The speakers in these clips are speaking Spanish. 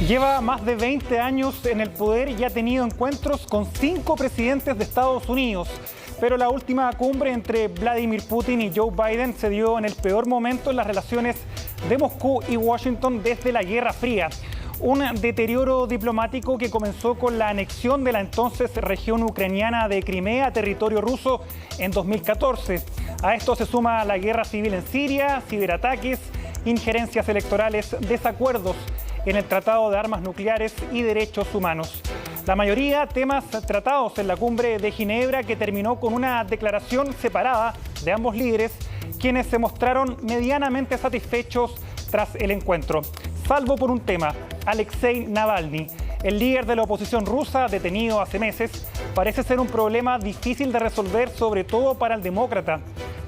Lleva más de 20 años en el poder y ha tenido encuentros con 5 presidentes de Estados Unidos. Pero la última cumbre entre Vladimir Putin y Joe Biden se dio en el peor momento en las relaciones de Moscú y Washington desde la Guerra Fría. Un deterioro diplomático que comenzó con la anexión de la entonces región ucraniana de Crimea a territorio ruso en 2014. A esto se suma la guerra civil en Siria, ciberataques, injerencias electorales, desacuerdos en el Tratado de Armas Nucleares y Derechos Humanos. La mayoría temas tratados en la cumbre de Ginebra, que terminó con una declaración separada de ambos líderes, quienes se mostraron medianamente satisfechos tras el encuentro, salvo por un tema: Alexei Navalny, el líder de la oposición rusa detenido hace meses, parece ser un problema difícil de resolver, sobre todo para el demócrata.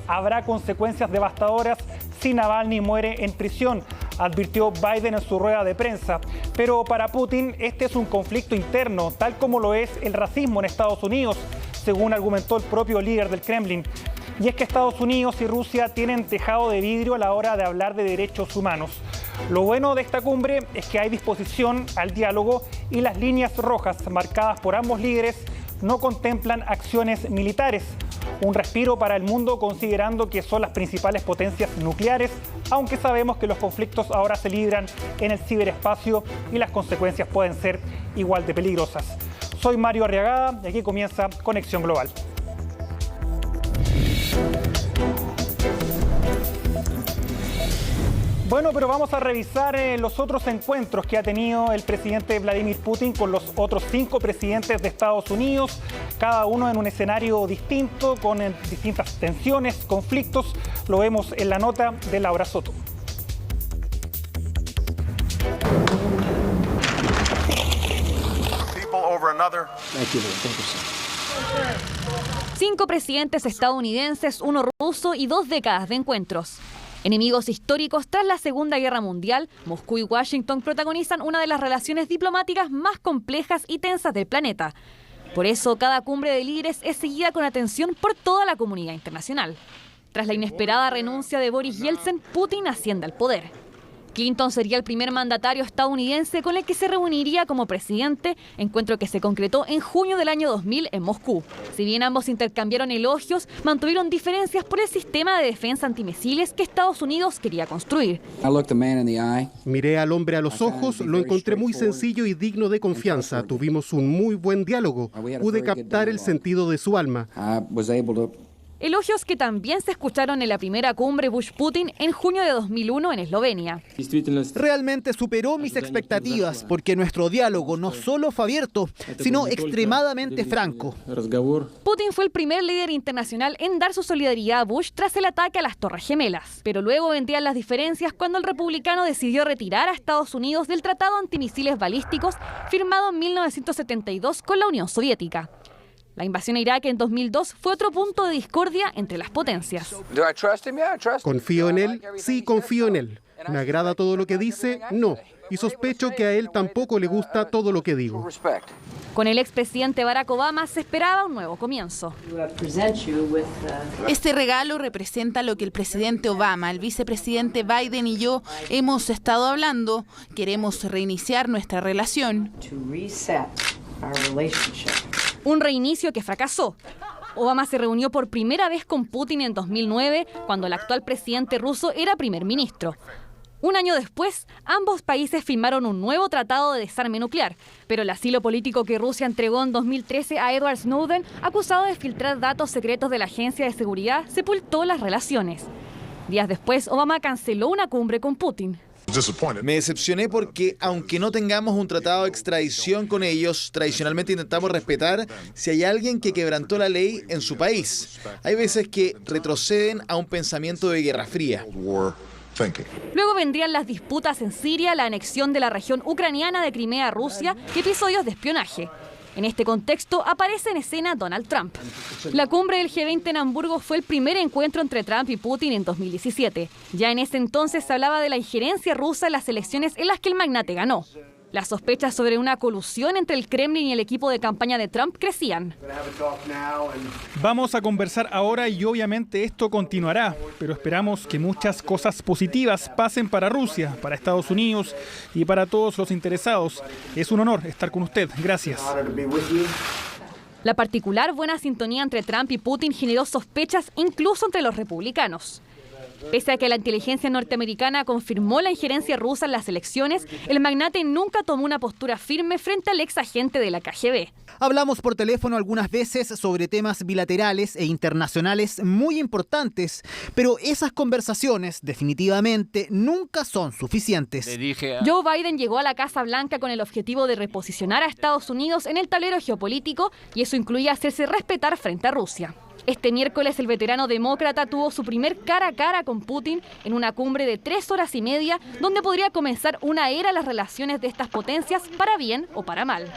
Habrá consecuencias devastadoras si Navalny muere en prisión, advirtió Biden en su rueda de prensa. Pero para Putin este es un conflicto interno, tal como lo es el racismo en Estados Unidos, según argumentó el propio líder del Kremlin. Y es que Estados Unidos y Rusia tienen tejado de vidrio a la hora de hablar de derechos humanos. Lo bueno de esta cumbre es que hay disposición al diálogo y las líneas rojas marcadas por ambos líderes no contemplan acciones militares. Un respiro para el mundo, considerando que son las principales potencias nucleares, aunque sabemos que los conflictos ahora se libran en el ciberespacio y las consecuencias pueden ser igual de peligrosas. Soy Mario Arriagada y aquí comienza Conexión Global. Bueno, pero vamos a revisar los otros encuentros que ha tenido el presidente Vladimir Putin con los otros 5 presidentes de Estados Unidos, cada uno en un escenario distinto, con distintas tensiones, conflictos. Lo vemos en la nota de Laura Soto. Cinco presidentes estadounidenses, 1 ruso y 2 décadas de encuentros. Enemigos históricos tras la Segunda Guerra Mundial, Moscú y Washington protagonizan una de las relaciones diplomáticas más complejas y tensas del planeta. Por eso, cada cumbre de líderes es seguida con atención por toda la comunidad internacional. Tras la inesperada renuncia de Boris Yeltsin, Putin asciende al poder. Clinton sería el primer mandatario estadounidense con el que se reuniría como presidente, encuentro que se concretó en junio del año 2000 en Moscú. Si bien ambos intercambiaron elogios, mantuvieron diferencias por el sistema de defensa antimisiles que Estados Unidos quería construir. Miré al hombre a los ojos, lo encontré muy sencillo y digno de confianza. Tuvimos un muy buen diálogo. Pude captar el sentido de su alma. Elogios que también se escucharon en la primera cumbre Bush-Putin en junio de 2001 en Eslovenia. Realmente superó mis expectativas porque nuestro diálogo no solo fue abierto, sino extremadamente franco. Putin fue el primer líder internacional en dar su solidaridad a Bush tras el ataque a las Torres Gemelas. Pero luego vendrían las diferencias cuando el republicano decidió retirar a Estados Unidos del Tratado Antimisiles Balísticos firmado en 1972 con la Unión Soviética. La invasión a Irak en 2002 fue otro punto de discordia entre las potencias. ¿Confío en él? Sí, confío en él. ¿Me agrada todo lo que dice? No. Y sospecho que a él tampoco le gusta todo lo que digo. Con el expresidente Barack Obama se esperaba un nuevo comienzo. Este regalo representa lo que el presidente Obama, el vicepresidente Biden y yo hemos estado hablando. Queremos reiniciar nuestra relación. Un reinicio que fracasó. Obama se reunió por primera vez con Putin en 2009, cuando el actual presidente ruso era primer ministro. Un año después, ambos países firmaron un nuevo tratado de desarme nuclear, pero el asilo político que Rusia entregó en 2013 a Edward Snowden, acusado de filtrar datos secretos de la agencia de seguridad, sepultó las relaciones. Días después, Obama canceló una cumbre con Putin. Me decepcioné porque, aunque no tengamos un tratado de extradición con ellos, tradicionalmente intentamos respetar si hay alguien que quebrantó la ley en su país. Hay veces que retroceden a un pensamiento de Guerra Fría. Luego vendrían las disputas en Siria, la anexión de la región ucraniana de Crimea a Rusia y episodios de espionaje. En este contexto aparece en escena Donald Trump. La cumbre del G20 en Hamburgo fue el primer encuentro entre Trump y Putin en 2017. Ya en ese entonces se hablaba de la injerencia rusa en las elecciones en las que el magnate ganó. Las sospechas sobre una colusión entre el Kremlin y el equipo de campaña de Trump crecían. Vamos a conversar ahora y obviamente esto continuará, pero esperamos que muchas cosas positivas pasen para Rusia, para Estados Unidos y para todos los interesados. Es un honor estar con usted. Gracias. La particular buena sintonía entre Trump y Putin generó sospechas incluso entre los republicanos. Pese a que la inteligencia norteamericana confirmó la injerencia rusa en las elecciones, el magnate nunca tomó una postura firme frente al ex agente de la KGB. Hablamos por teléfono algunas veces sobre temas bilaterales e internacionales muy importantes, pero esas conversaciones definitivamente nunca son suficientes. Joe Biden llegó a la Casa Blanca con el objetivo de reposicionar a Estados Unidos en el tablero geopolítico y eso incluye hacerse respetar frente a Rusia. Este miércoles el veterano demócrata tuvo su primer cara a cara con Putin en una cumbre de 3 horas y media donde podría comenzar una era en las relaciones de estas potencias para bien o para mal.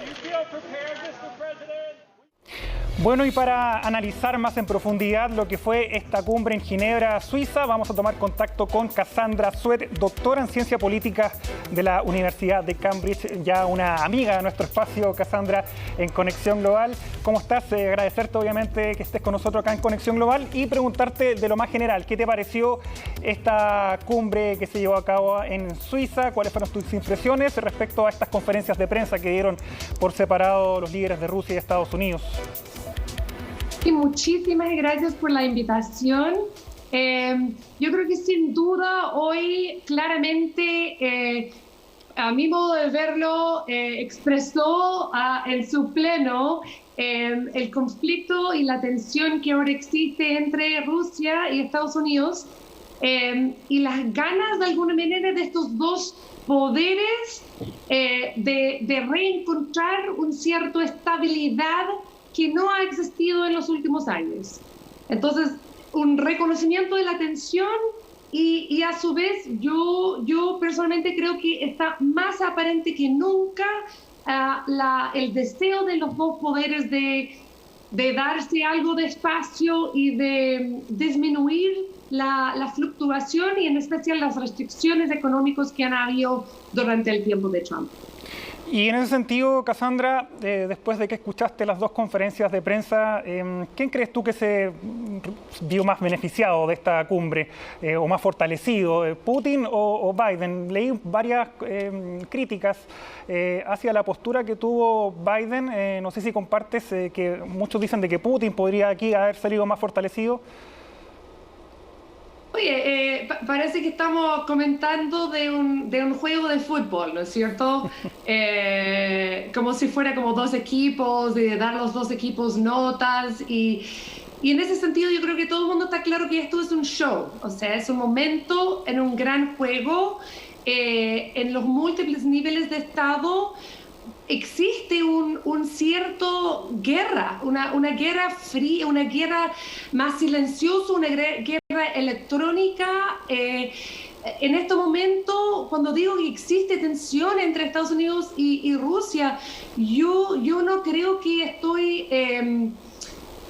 Bueno, y para analizar más en profundidad lo que fue esta cumbre en Ginebra, Suiza, vamos a tomar contacto con Cassandra Sweat, doctora en Ciencia Política de la Universidad de Cambridge, ya una amiga de nuestro espacio, Cassandra, en Conexión Global. ¿Cómo estás? Agradecerte, obviamente, que estés con nosotros acá en Conexión Global y preguntarte de lo más general, ¿qué te pareció esta cumbre que se llevó a cabo en Suiza? ¿Cuáles fueron tus impresiones respecto a estas conferencias de prensa que dieron por separado los líderes de Rusia y Estados Unidos? Sí, muchísimas gracias por la invitación. Yo creo que sin duda hoy claramente, a mi modo de verlo, expresó en su pleno el conflicto y la tensión que ahora existe entre Rusia y Estados Unidos y las ganas de alguna manera de estos dos poderes de reencontrar una cierta estabilidad que no ha existido en los últimos años. Entonces, un reconocimiento de la tensión y a su vez yo personalmente creo que está más aparente que nunca el deseo de los dos poderes de darse algo de espacio y de disminuir la fluctuación y en especial las restricciones económicas que han habido durante el tiempo de Trump. Y en ese sentido, Cassandra, después de que escuchaste las dos conferencias de prensa, ¿quién crees tú que se vio más beneficiado de esta cumbre o más fortalecido, Putin o Biden? Leí varias críticas hacia la postura que tuvo Biden. No sé si compartes que muchos dicen de que Putin podría aquí haber salido más fortalecido. Oye, parece que estamos comentando de un juego de fútbol, ¿no es cierto? Como si fuera como dos equipos, de dar los dos equipos notas y en ese sentido yo creo que todo el mundo está claro que esto es un show, o sea, es un momento en un gran juego, en los múltiples niveles de Estado. Existe un cierto guerra, una guerra fría, una guerra más silenciosa, una guerra electrónica. En este momento, cuando digo que existe tensión entre Estados Unidos y Rusia, yo no creo que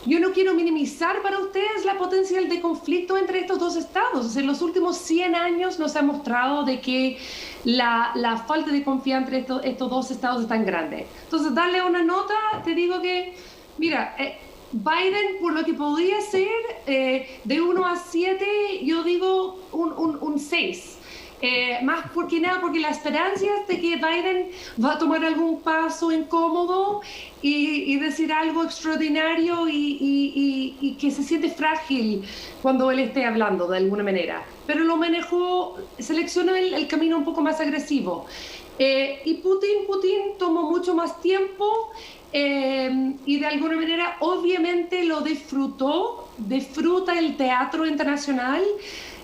yo no quiero minimizar para ustedes la potencial de conflicto entre estos dos estados. En los últimos 100 años nos ha mostrado de que la falta de confianza entre estos dos estados es tan grande. Entonces, darle una nota, te digo que, mira, Biden, por lo que podría ser, de 1 a 7, yo digo un 6. Más porque nada, porque la esperanza es de que Biden va a tomar algún paso incómodo y decir algo extraordinario y que se siente frágil cuando él esté hablando de alguna manera. Pero lo manejó, seleccionó el camino un poco más agresivo. Y Putin tomó mucho más tiempo y de alguna manera obviamente lo disfruta el teatro internacional.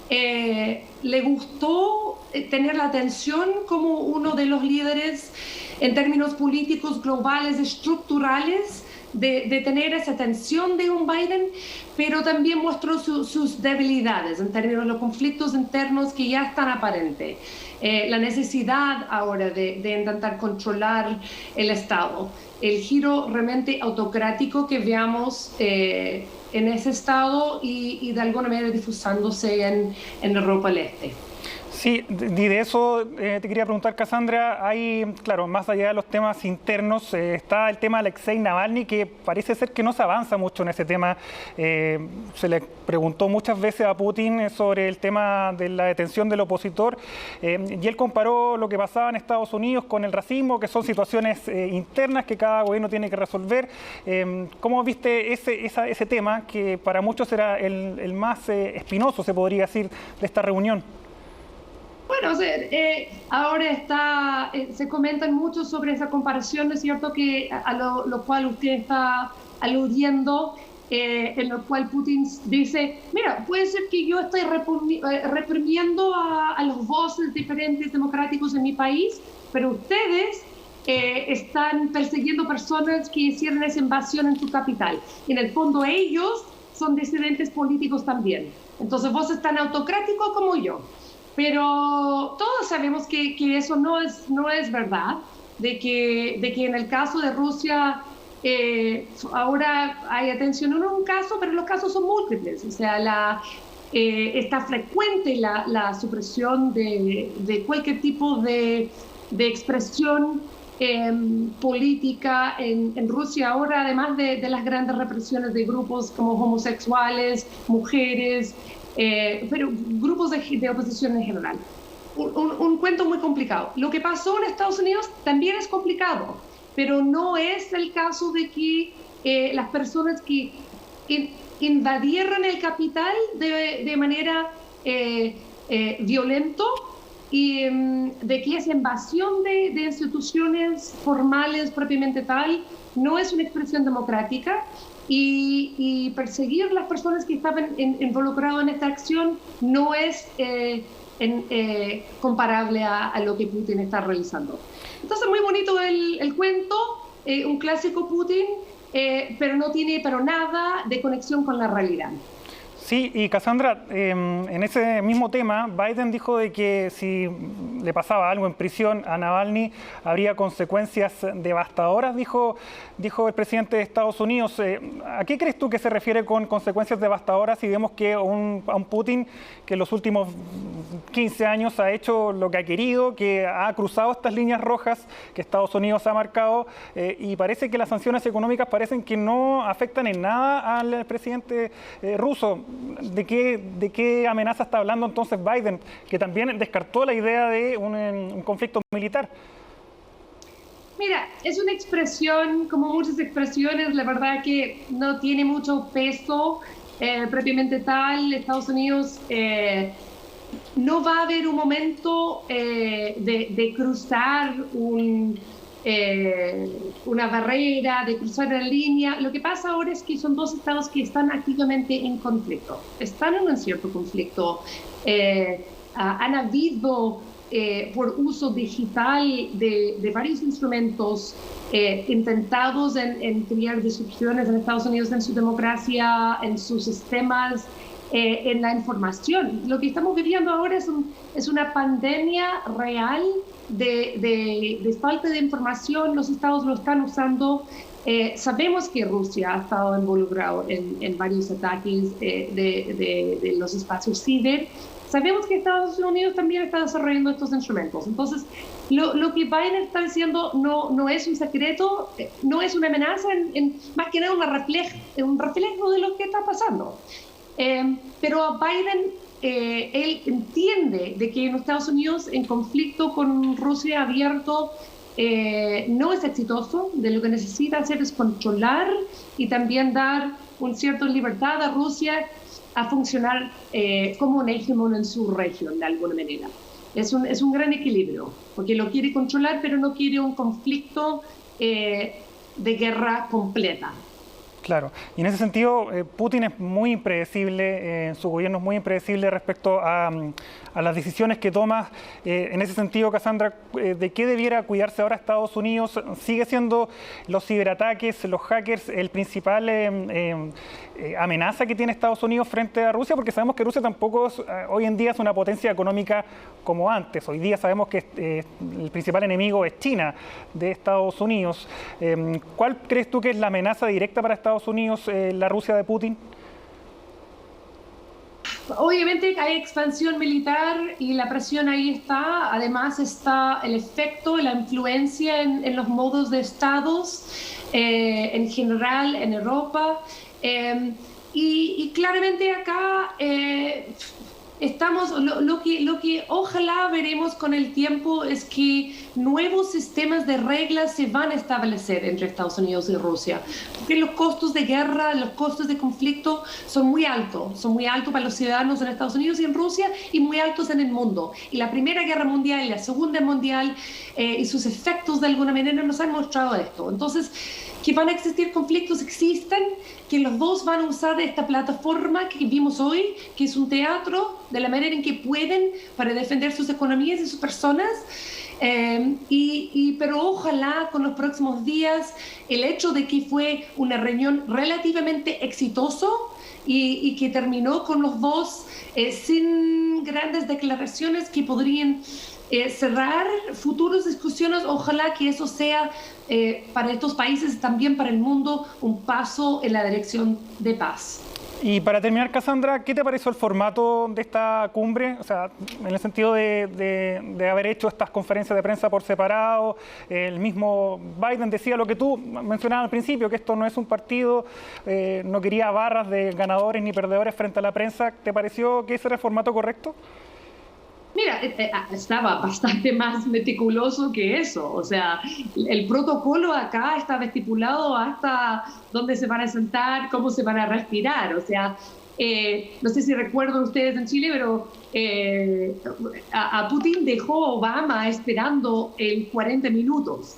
Le gustó tener la atención como uno de los líderes en términos políticos globales, estructurales, de tener esa tensión de un Biden, pero también mostró sus debilidades en términos de los conflictos internos que ya están aparentes. La necesidad ahora de intentar controlar el Estado, el giro realmente autocrático que veamos en ese estado y de alguna manera difusándose en Europa del Este. Sí, y de eso te quería preguntar, Cassandra. Hay, claro, más allá de los temas internos, está el tema de Alexei Navalny, que parece ser que no se avanza mucho en ese tema. Se le preguntó muchas veces a Putin sobre el tema de la detención del opositor, y él comparó lo que pasaba en Estados Unidos con el racismo, que son situaciones internas que cada gobierno tiene que resolver. ¿Cómo viste ese tema, que para muchos era el más espinoso, se podría decir, de esta reunión? Bueno, ahora se comentan mucho sobre esa comparación, ¿no es cierto?, que a lo cual usted está aludiendo, en lo cual Putin dice, mira, puede ser que yo estoy reprimiendo a los voces diferentes democráticos en mi país, pero ustedes están persiguiendo personas que hicieron esa invasión en su capital. Y en el fondo ellos son disidentes políticos también. Entonces vos es tan autocrático como yo. Pero todos sabemos que eso no es verdad, de que en el caso de Rusia ahora hay atención en un caso, pero los casos son múltiples. O sea, está frecuente la supresión de cualquier tipo de expresión política en Rusia ahora, además de las grandes represiones de grupos como homosexuales, mujeres, pero grupos de oposición en general. Un cuento muy complicado. Lo que pasó en Estados Unidos también es complicado, pero no es el caso de que las personas que invadieron el capital de manera violenta, y de que esa invasión de instituciones formales propiamente tal no es una expresión democrática. Y perseguir las personas que estaban involucradas en esta acción no es comparable a lo que Putin está realizando. Entonces, muy bonito el cuento, un clásico Putin, pero no tiene nada de conexión con la realidad. Sí, y Cassandra, en ese mismo tema, Biden dijo de que si le pasaba algo en prisión a Navalny, habría consecuencias devastadoras, dijo el presidente de Estados Unidos. ¿A qué crees tú que se refiere con consecuencias devastadoras si vemos que a un Putin que en los últimos 15 años ha hecho lo que ha querido, que ha cruzado estas líneas rojas que Estados Unidos ha marcado, y parece que las sanciones económicas parecen que no afectan en nada al presidente ruso? ¿De qué amenaza está hablando entonces Biden, que también descartó la idea de un conflicto militar? Mira, es una expresión, como muchas expresiones, la verdad que no tiene mucho peso propiamente tal. Estados Unidos no va a haber un momento de cruzar una barrera, de cruzar una línea. Lo que pasa ahora es que son dos estados que están activamente en conflicto, están en un cierto conflicto. Han habido, por uso digital de varios instrumentos, intentados en crear disrupciones en Estados Unidos, en su democracia, en sus sistemas, en la información. Lo que estamos viviendo ahora es una pandemia real de falta de información. Los estados lo están usando. Sabemos que Rusia ha estado involucrado en varios ataques de los espacios ciber. Sabemos que Estados Unidos también está desarrollando estos instrumentos. Entonces, lo que Biden está diciendo no es un secreto, no es una amenaza, más que nada un reflejo de lo que está pasando. Pero Biden, él entiende de que en Estados Unidos, en conflicto con Rusia abierto, no es exitoso. De lo que necesita hacer es controlar y también dar una cierta libertad a Rusia a funcionar como un hegemón en su región, de alguna manera. Es un gran equilibrio, porque lo quiere controlar, pero no quiere un conflicto de guerra completa. Claro, y en ese sentido Putin es muy impredecible, su gobierno es muy impredecible respecto a las decisiones que toma. En ese sentido, Cassandra, ¿de qué debiera cuidarse ahora Estados Unidos? ¿Sigue siendo los ciberataques, los hackers, el principal amenaza que tiene Estados Unidos frente a Rusia? Porque sabemos que Rusia tampoco hoy en día es una potencia económica como antes. Hoy día sabemos que el principal enemigo es China de Estados Unidos. ¿Cuál crees tú que es la amenaza directa para Estados Unidos, la Rusia de Putin? Obviamente hay expansión militar y la presión ahí está. Además está el efecto, la influencia en los modos de estados en general en Europa. Y claramente acá estamos, lo que ojalá veremos con el tiempo es que nuevos sistemas de reglas se van a establecer entre Estados Unidos y Rusia. Porque los costos de guerra, los costos de conflicto son muy altos para los ciudadanos en Estados Unidos y en Rusia y muy altos en el mundo. Y la Primera Guerra Mundial y la Segunda Mundial y sus efectos de alguna manera nos han mostrado esto. Entonces, que van a existir conflictos, existen, que los dos van a usar esta plataforma que vimos hoy, que es un teatro, de la manera en que pueden para defender sus economías y sus personas. Pero ojalá con los próximos días el hecho de que fue una reunión relativamente exitoso y que terminó con los dos sin grandes declaraciones que podrían cerrar futuras discusiones, ojalá que eso sea para estos países y también para el mundo un paso en la dirección de paz. Y para terminar, Cassandra, ¿qué te pareció el formato de esta cumbre? O sea, en el sentido de haber hecho estas conferencias de prensa por separado. El mismo Biden decía lo que tú mencionabas al principio, que esto no es un partido, no quería barras de ganadores ni perdedores frente a la prensa. ¿Te pareció que ese era el formato correcto? Mira, estaba bastante más meticuloso que eso. O sea, el protocolo acá está estipulado hasta dónde se van a sentar, cómo se van a respirar. O sea, no sé si recuerdan ustedes en Chile, pero a Putin dejó a Obama esperando 40 minutos.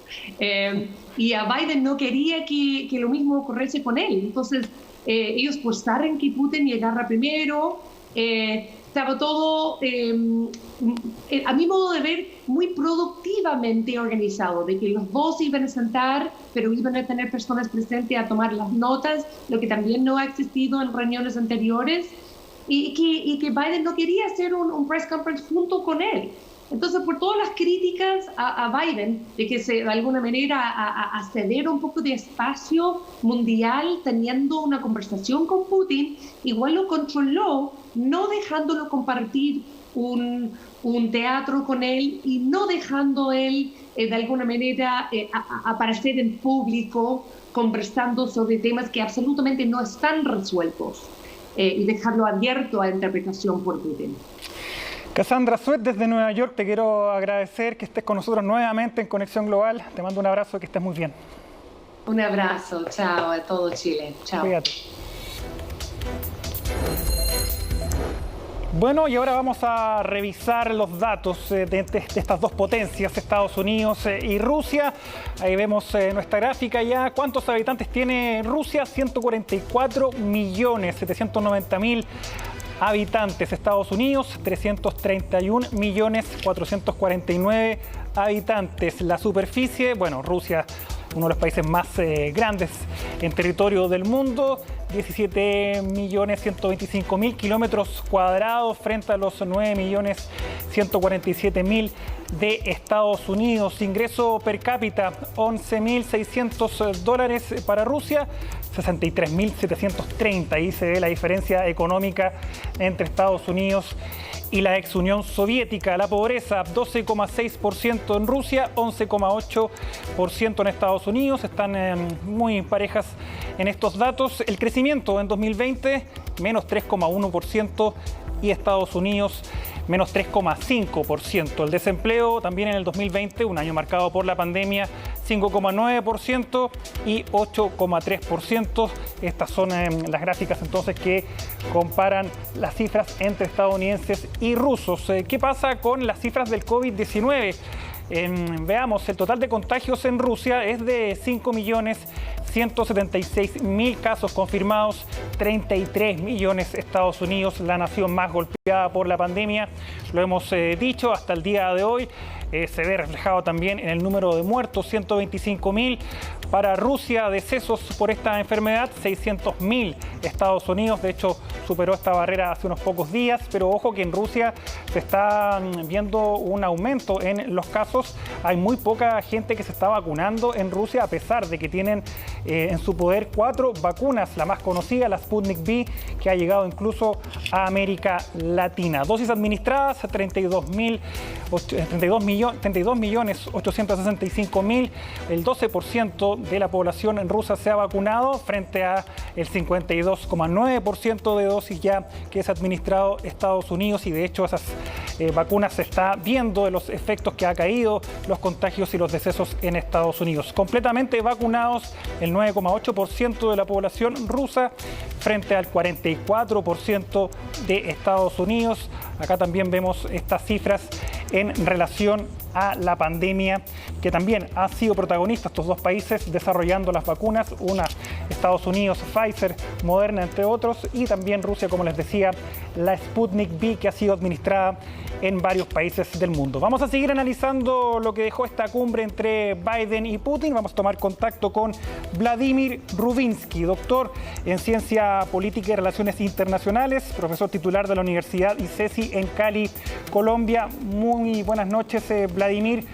Y a Biden no quería que lo mismo ocurriese con él. Entonces, ellos forzaron que Putin llegara primero. Estaba todo, a mi modo de ver, muy productivamente organizado, de que los dos iban a sentar, pero iban a tener personas presentes a tomar las notas, lo que también no ha existido en reuniones anteriores, y que Biden no quería hacer un press conference junto con él. Entonces, por todas las críticas a Biden, de que de alguna manera a ceder un poco de espacio mundial teniendo una conversación con Putin, igual lo controló, no dejándolo compartir un teatro con él y no dejando él de alguna manera aparecer en público conversando sobre temas que absolutamente no están resueltos y dejarlo abierto a interpretación por Putin. Cassandra Suet, desde Nueva York, te quiero agradecer que estés con nosotros nuevamente en Conexión Global. Te mando un abrazo y que estés muy bien. Un abrazo, chao a todo Chile. Chao. Cuídate. Bueno, y ahora vamos a revisar los datos de estas dos potencias, Estados Unidos y Rusia. Ahí vemos nuestra gráfica ya. ¿Cuántos habitantes tiene Rusia? 144.790.000 habitantes. Estados Unidos, 331.449.000 habitantes. La superficie, bueno, Rusia, uno de los países más grandes en territorio del mundo, 17.125.000 kilómetros cuadrados frente a los 9.147.000 de Estados Unidos. Ingreso per cápita, $11.600 para Rusia, 63.730. Ahí se ve la diferencia económica entre Estados Unidos y la ex Unión Soviética. La pobreza, 12,6% en Rusia, 11,8% en Estados Unidos. Están muy parejas en estos datos. El crecimiento en 2020, menos 3,1%, y Estados Unidos, menos 3,5%. El desempleo también en el 2020, un año marcado por la pandemia, 5,9% y 8,3%. Estas son las gráficas entonces que comparan las cifras entre estadounidenses y rusos. ¿Qué pasa con las cifras del COVID-19? Veamos, el total de contagios en Rusia es de 5.176.000 casos confirmados, 33 millones Estados Unidos, la nación más golpeada por la pandemia. Lo hemos dicho hasta el día de hoy. se ve reflejado también en el número de muertos, 125.000. Para Rusia, decesos por esta enfermedad, 600.000. Estados Unidos, de hecho, superó esta barrera hace unos pocos días, pero ojo que en Rusia se está viendo un aumento en los casos. Hay muy poca gente que se está vacunando en Rusia, a pesar de que tienen en su poder 4 vacunas. La más conocida, la Sputnik V, que ha llegado incluso a América Latina. Dosis administradas, 32.865.000. El 12% de la población rusa se ha vacunado frente a el 52,9% de dosis ya que es administrado Estados Unidos, y de hecho esas vacunas se está viendo de los efectos que ha caído los contagios y los decesos en Estados Unidos. Completamente vacunados el 9,8% de la población rusa frente al 44% de Estados Unidos. Acá también vemos estas cifras en relación a la pandemia, que también han sido protagonistas estos dos países desarrollando las vacunas, una Estados Unidos, Pfizer, Moderna, entre otros, y también Rusia, como les decía, la Sputnik V, que ha sido administrada en varios países del mundo. Vamos a seguir analizando lo que dejó esta cumbre entre Biden y Putin. Vamos a tomar contacto con Vladimir Rubinsky, doctor en Ciencia Política y Relaciones Internacionales, profesor titular de la Universidad ICESI en Cali, Colombia. Muy buenas noches, Vladimir.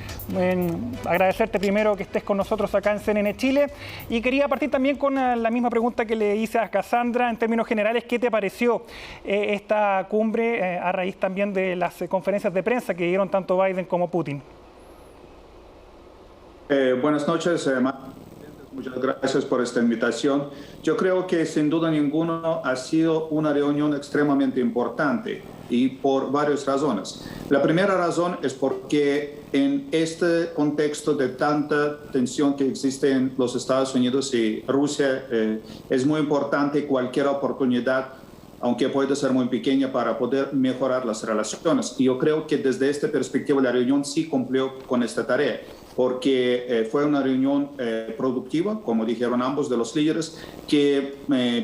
Agradecerte primero que estés con nosotros acá en CNN Chile. Y quería partir también con la misma pregunta que le hice a Cassandra. En términos generales, ¿qué te pareció esta cumbre a raíz también de las conferencias de prensa que dieron tanto Biden como Putin? Buenas noches, muchas gracias por esta invitación. Yo creo que sin duda ninguna ha sido una reunión extremadamente importante y por varias razones. La primera razón es porque en este contexto de tanta tensión que existe en los Estados Unidos y Rusia, es muy importante cualquier oportunidad, aunque puede ser muy pequeña, para poder mejorar las relaciones. Y yo creo que desde esta perspectiva la reunión sí cumplió con esta tarea, porque fue una reunión productiva, como dijeron ambos de los líderes, que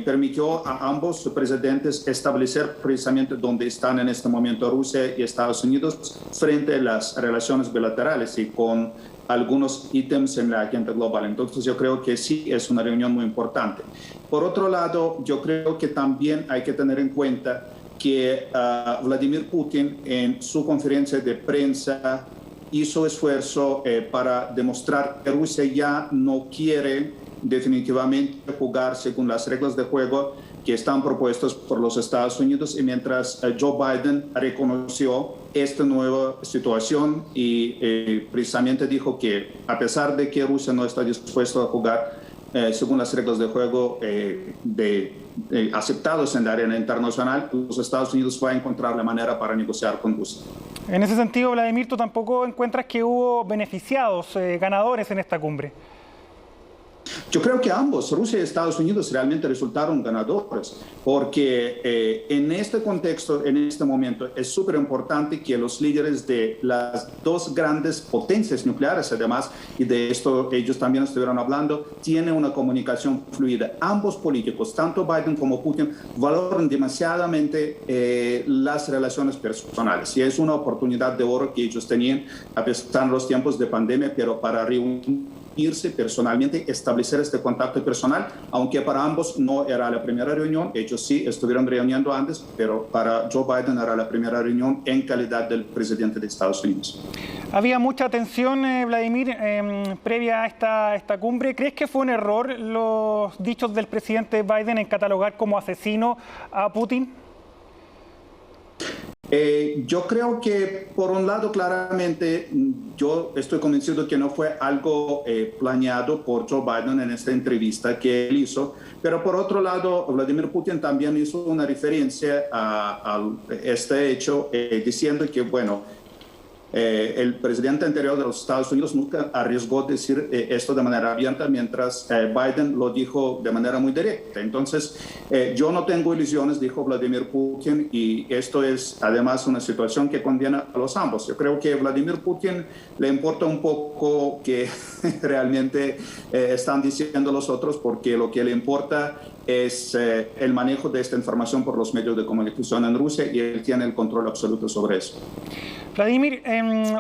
permitió a ambos presidentes establecer precisamente dónde están en este momento Rusia y Estados Unidos frente a las relaciones bilaterales y con algunos ítems en la agenda global. Entonces yo creo que sí es una reunión muy importante. Por otro lado, yo creo que también hay que tener en cuenta que Vladimir Putin en su conferencia de prensa hizo esfuerzo para demostrar que Rusia ya no quiere definitivamente jugar según las reglas de juego que están propuestas por los Estados Unidos, y mientras Joe Biden reconoció esta nueva situación y precisamente dijo que a pesar de que Rusia no está dispuesta a jugar según las reglas de juego aceptados en la arena internacional, los Estados Unidos van a encontrar la manera para negociar con Rusia. En ese sentido, Vladimir, ¿tú tampoco encuentras que hubo beneficiados, ganadores en esta cumbre? Yo creo que ambos, Rusia y Estados Unidos, realmente resultaron ganadores, porque en este contexto, en este momento, es súper importante que los líderes de las dos grandes potencias nucleares, además, y de esto ellos también estuvieron hablando, tienen una comunicación fluida. Ambos políticos, tanto Biden como Putin, valoran demasiadamente las relaciones personales, y es una oportunidad de oro que ellos tenían a pesar de los tiempos de pandemia, pero para reunirse personalmente, establecer este contacto personal, aunque para ambos no era la primera reunión, ellos sí estuvieron reuniendo antes, pero para Joe Biden era la primera reunión en calidad del presidente de Estados Unidos. Había mucha tensión, Vladimir, previa a esta cumbre. ¿Crees que fue un error los dichos del presidente Biden en catalogar como asesino a Putin? Yo creo que, por un lado, claramente, yo estoy convencido que no fue algo planeado por Joe Biden en esta entrevista que él hizo, pero por otro lado, Vladimir Putin también hizo una referencia a este hecho, diciendo que, bueno, el presidente anterior de los Estados Unidos nunca arriesgó decir esto de manera abierta, mientras Biden lo dijo de manera muy directa. Entonces, yo no tengo ilusiones, dijo Vladimir Putin, y esto es además una situación que conviene a los ambos. Yo creo que a Vladimir Putin le importa un poco que realmente están diciendo los otros, porque lo que le importa es el manejo de esta información por los medios de comunicación en Rusia, y él tiene el control absoluto sobre eso. Vladimir,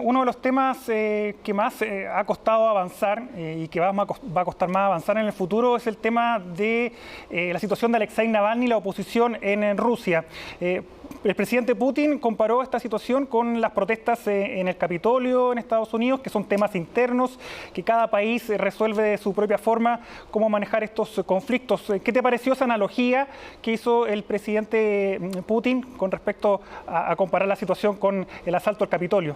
uno de los temas que más ha costado avanzar y que va a costar más avanzar en el futuro es el tema de la situación de Alexei Navalny y la oposición en Rusia. El presidente Putin comparó esta situación con las protestas en el Capitolio en Estados Unidos, que son temas internos, que cada país resuelve de su propia forma cómo manejar estos conflictos. ¿Qué te pareció esa analogía que hizo el presidente Putin con respecto a comparar la situación con el asalto al Capitolio?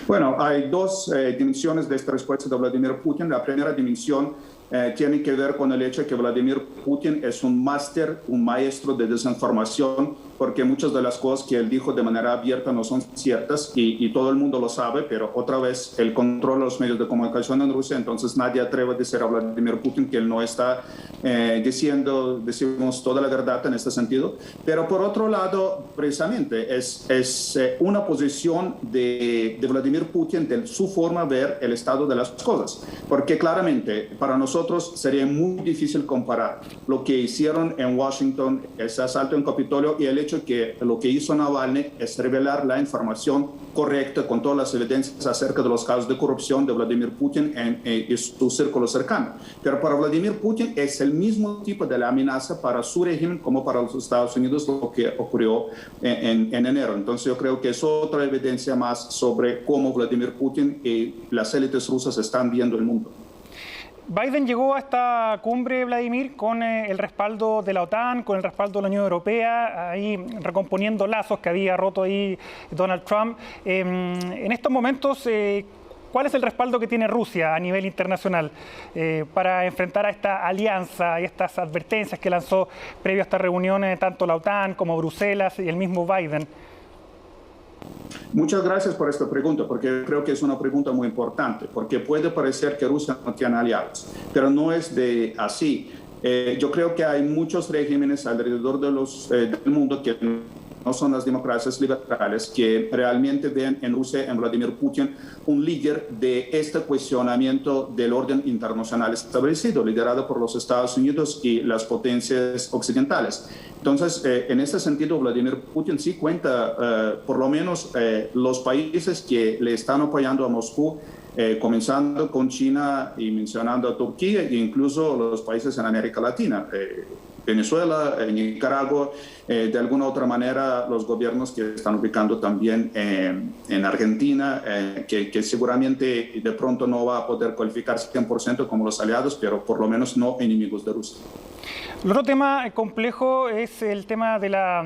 Bueno, hay dos dimensiones de esta respuesta de Vladimir Putin. La primera dimensión tiene que ver con el hecho de que Vladimir Putin es un máster, un maestro de desinformación, porque muchas de las cosas que él dijo de manera abierta no son ciertas y todo el mundo lo sabe, pero otra vez él controla los medios de comunicación en Rusia, entonces nadie atreve a decir a Vladimir Putin que él no está decimos toda la verdad en este sentido. Pero por otro lado, precisamente es una posición de Vladimir Putin, de su forma de ver el estado de las cosas, porque claramente para nosotros sería muy difícil comparar lo que hicieron en Washington, ese asalto en Capitolio, y el hecho que lo que hizo Navalny es revelar la información correcta con todas las evidencias acerca de los casos de corrupción de Vladimir Putin y su círculo cercano. Pero para Vladimir Putin es el mismo tipo de la amenaza para su régimen como para los Estados Unidos, lo que ocurrió en enero. Entonces yo creo que es otra evidencia más sobre cómo Vladimir Putin y las élites rusas están viendo el mundo. Biden llegó a esta cumbre, Vladimir, con el respaldo de la OTAN, con el respaldo de la Unión Europea, ahí recomponiendo lazos que había roto ahí Donald Trump. En estos momentos, ¿cuál es el respaldo que tiene Rusia a nivel internacional para enfrentar a esta alianza y estas advertencias que lanzó previo a esta reunión tanto la OTAN como Bruselas y el mismo Biden? Muchas gracias por esta pregunta, porque creo que es una pregunta muy importante, porque puede parecer que Rusia no tiene aliados, pero no es así. Yo creo que hay muchos regímenes alrededor del mundo que no son las democracias liberales, que realmente ven en Rusia, en Vladimir Putin, un líder de este cuestionamiento del orden internacional establecido, liderado por los Estados Unidos y las potencias occidentales. Entonces, en ese sentido, Vladimir Putin sí cuenta, por lo menos los países que le están apoyando a Moscú, comenzando con China y mencionando a Turquía e incluso los países en América Latina. Venezuela, Nicaragua, de alguna otra manera los gobiernos que están ubicando también en Argentina, que seguramente de pronto no va a poder cualificarse 100% como los aliados, pero por lo menos no enemigos de Rusia. El otro tema complejo es el tema de la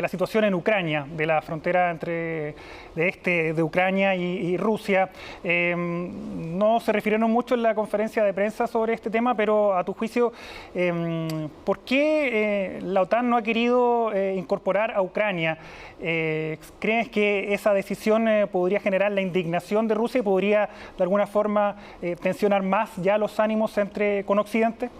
situación en Ucrania, de la frontera de Ucrania y Rusia. No se refirieron mucho en la conferencia de prensa sobre este tema, pero a tu juicio, ¿por qué la OTAN no ha querido incorporar a Ucrania? ¿Crees que esa decisión podría generar la indignación de Rusia y podría de alguna forma tensionar más ya los ánimos con Occidente?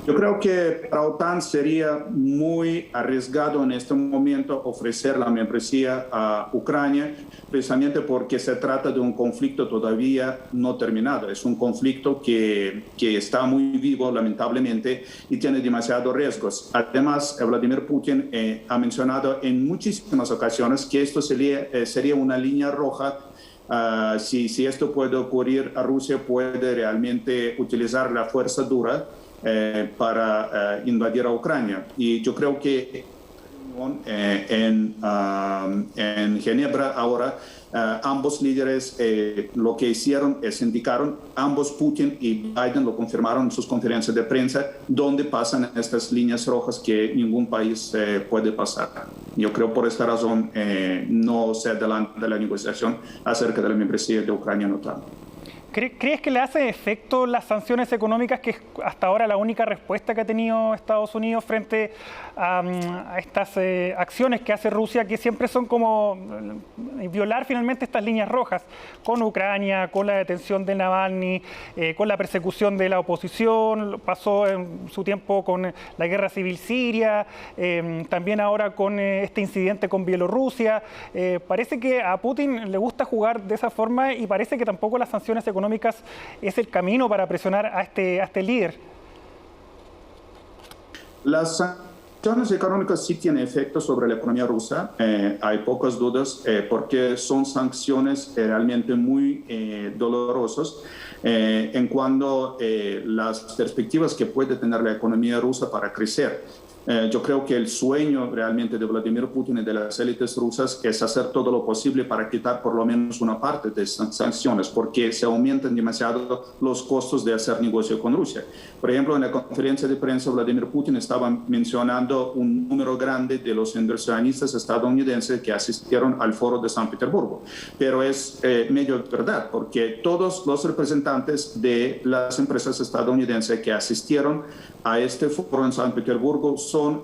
Yo creo que para la OTAN sería muy arriesgado en este momento ofrecer la membresía a Ucrania, precisamente porque se trata de un conflicto todavía no terminado. Es un conflicto que está muy vivo, lamentablemente, y tiene demasiados riesgos. Además, Vladimir Putin ha mencionado en muchísimas ocasiones que esto sería una línea roja. Si esto puede ocurrir, a Rusia puede realmente utilizar la fuerza dura para invadir a Ucrania. Y yo creo que en Ginebra ahora ambos líderes lo que hicieron es indicaron, ambos Putin y Biden lo confirmaron en sus conferencias de prensa, donde pasan estas líneas rojas que ningún país puede pasar. Yo creo por esta razón no se adelanta la negociación acerca de la membresía de Ucrania en OTAN. ¿Crees que le hace efecto las sanciones económicas, que es hasta ahora la única respuesta que ha tenido Estados Unidos frente a estas acciones que hace Rusia, que siempre son como violar finalmente estas líneas rojas, con Ucrania, con la detención de Navalny, con la persecución de la oposición, pasó en su tiempo con la guerra civil siria, también ahora con este incidente con Bielorrusia? Parece que a Putin le gusta jugar de esa forma y parece que tampoco las sanciones económicas es el camino para presionar a este líder. Las sanciones económicas sí tienen efecto sobre la economía rusa, hay pocas dudas, porque son sanciones realmente muy dolorosas en cuanto las perspectivas que puede tener la economía rusa para crecer. Yo creo que el sueño realmente de Vladimir Putin y de las élites rusas es hacer todo lo posible para quitar por lo menos una parte de esas sanciones, porque se aumentan demasiado los costos de hacer negocio con Rusia. Por ejemplo, en la conferencia de prensa, Vladimir Putin estaba mencionando un número grande de los inversionistas estadounidenses que asistieron al foro de San Petersburgo. Pero es medio verdad, porque todos los representantes de las empresas estadounidenses que asistieron a este foro en San Petersburgo son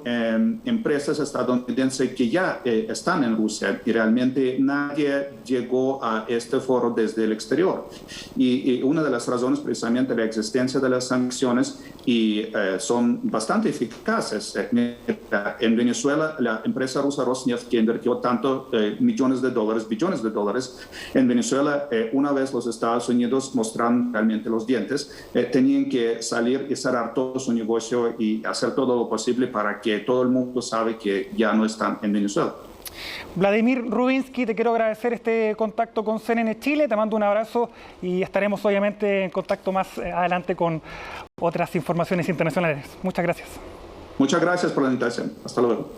empresas estadounidenses que ya están en Rusia y realmente nadie llegó a este foro desde el exterior. Y una de las razones precisamente la existencia de las sanciones y son bastante eficaces. En Venezuela, la empresa rusa Rosneft, que invirtió tanto millones de dólares, billones de dólares en Venezuela, una vez los Estados Unidos mostraron realmente los dientes, tenían que salir y cerrar todo su negocio y hacer todo lo posible para que todo el mundo sabe que ya no están en Venezuela. Vladimir Rubinsky, te quiero agradecer este contacto con CNN Chile, te mando un abrazo y estaremos obviamente en contacto más adelante con otras informaciones internacionales. Muchas gracias. Muchas gracias por la invitación. Hasta luego.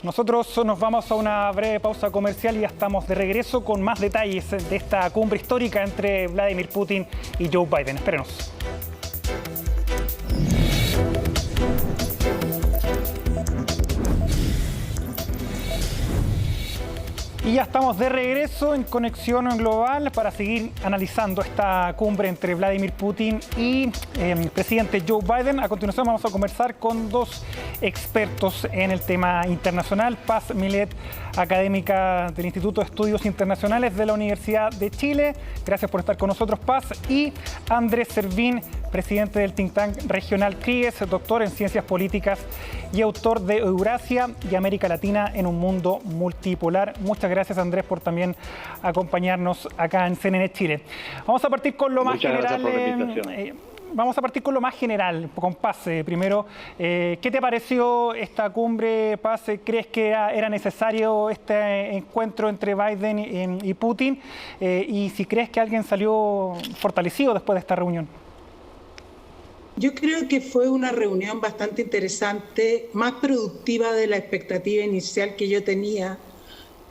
Nosotros nos vamos a una breve pausa comercial y ya estamos de regreso con más detalles de esta cumbre histórica entre Vladimir Putin y Joe Biden. Espérenos. Y ya estamos de regreso en Conexión Global para seguir analizando esta cumbre entre Vladimir Putin y el presidente Joe Biden. A continuación vamos a conversar con dos expertos en el tema internacional. Paz Milet, académica del Instituto de Estudios Internacionales de la Universidad de Chile. Gracias por estar con nosotros, Paz. Y Andrés Servín, presidente del think tank regional CRIES, doctor en Ciencias Políticas y autor de Eurasia y América Latina en un mundo multipolar. Muchas gracias, Andrés, por también acompañarnos acá en CNN Chile. Vamos a partir con lo más general. Vamos a partir con lo más general, con Paz. Primero, ¿qué te pareció esta cumbre, Paz? ¿Crees que era necesario este encuentro entre Biden y Putin? Y si crees que alguien salió fortalecido después de esta reunión. Yo creo que fue una reunión bastante interesante, más productiva de la expectativa inicial que yo tenía.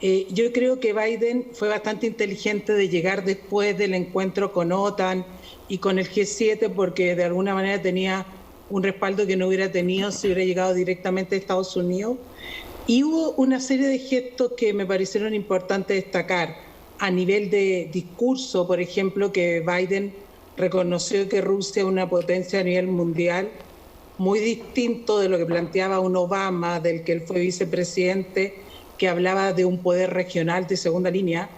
Yo creo que Biden fue bastante inteligente de llegar después del encuentro con OTAN y con el G7, porque de alguna manera tenía un respaldo que no hubiera tenido si hubiera llegado directamente a Estados Unidos. Y hubo una serie de gestos que me parecieron importantes destacar. A nivel de discurso, por ejemplo, que Biden reconoció que Rusia es una potencia a nivel mundial, muy distinto de lo que planteaba un Obama, del que él fue vicepresidente, que hablaba de un poder regional de segunda línea,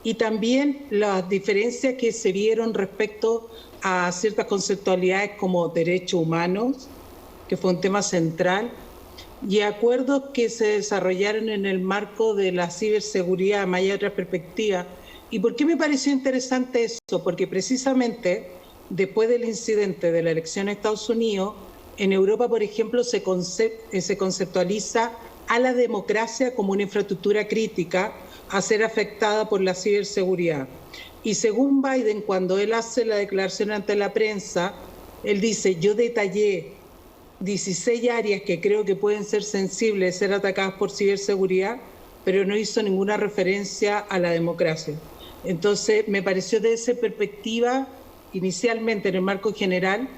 y también las diferencias que se vieron respecto a ciertas conceptualidades como derechos humanos, que fue un tema central, y acuerdos que se desarrollaron en el marco de la ciberseguridad, más allá de otras perspectivas. ¿Y por qué me pareció interesante eso? Porque precisamente después del incidente de la elección en Estados Unidos, en Europa, por ejemplo, se conceptualiza a la democracia como una infraestructura crítica a ser afectada por la ciberseguridad. Y según Biden, cuando él hace la declaración ante la prensa, él dice: yo detallé 16 áreas que creo que pueden ser sensibles de ser atacadas por ciberseguridad, pero no hizo ninguna referencia a la democracia. Entonces, me pareció desde esa perspectiva, inicialmente en el marco general,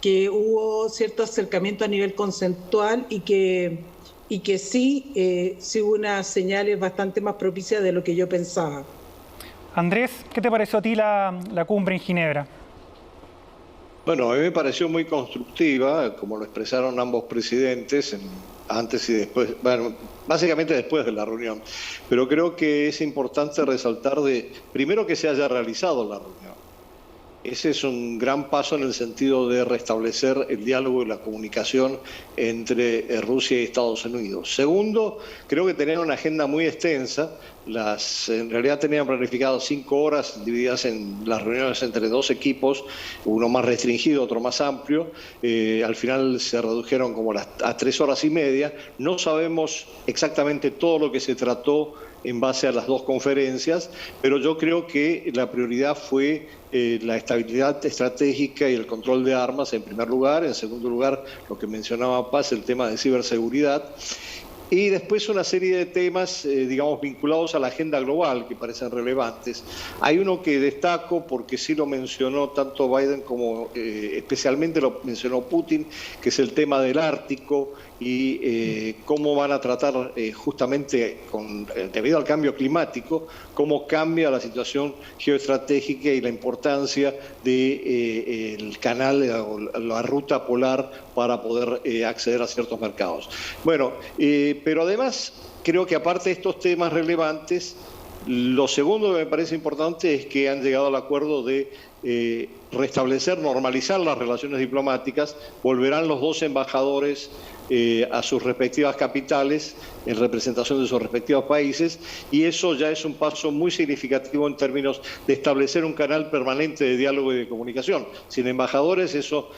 que hubo cierto acercamiento a nivel conceptual y que sí hubo unas señales bastante más propicias de lo que yo pensaba. Andrés, ¿qué te pareció a ti la cumbre en Ginebra? Bueno, a mí me pareció muy constructiva, como lo expresaron ambos presidentes, antes y después, bueno, básicamente después de la reunión. Pero creo que es importante resaltar primero que se haya realizado la reunión. ese es un gran paso en el sentido de restablecer el diálogo y la comunicación entre Rusia y Estados Unidos. Segundo, creo que tenían una agenda muy extensa. En realidad tenían planificado 5 horas divididas en las reuniones entre 2 equipos, uno más restringido, otro más amplio. Al final se redujeron como a 3 horas y media. No sabemos exactamente todo lo que se trató en base a las 2 conferencias, pero yo creo que la prioridad fue la estabilidad estratégica y el control de armas en primer lugar. En segundo lugar, lo que mencionaba Paz, el tema de ciberseguridad. Y después una serie de temas, digamos, vinculados a la agenda global que parecen relevantes. Hay uno que destaco porque sí lo mencionó tanto Biden como especialmente lo mencionó Putin, que es el tema del Ártico y cómo van a tratar justamente debido al cambio climático, cómo cambia la situación geoestratégica y la importancia del canal o la ruta polar para poder acceder a ciertos mercados. Bueno, pero además creo que aparte de estos temas relevantes, lo segundo que me parece importante es que han llegado al acuerdo de restablecer, normalizar las relaciones diplomáticas. Volverán los 2 embajadores a sus respectivas capitales en representación de sus respectivos países, y eso ya es un paso muy significativo en términos de establecer un canal permanente de diálogo y de comunicación. Sin embajadores eso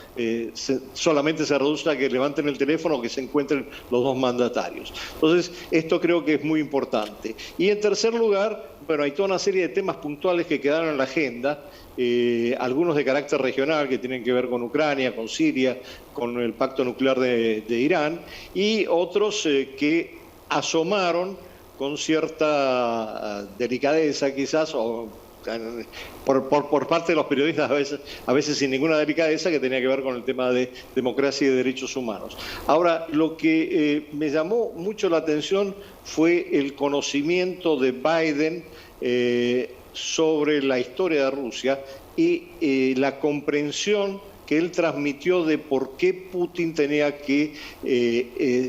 solamente se reduce a que levanten el teléfono o que se encuentren los 2 mandatarios. Entonces, esto creo que es muy importante. Y en tercer lugar, bueno, hay toda una serie de temas puntuales que quedaron en la agenda, algunos de carácter regional que tienen que ver con Ucrania, con Siria, con el pacto nuclear de Irán, y otros que asomaron con cierta delicadeza quizás, o por parte de los periodistas a veces sin ninguna delicadeza, que tenía que ver con el tema de democracia y de derechos humanos. Ahora, lo que me llamó mucho la atención fue el conocimiento de Biden sobre la historia de Rusia y la comprensión que él transmitió de por qué Putin tenía que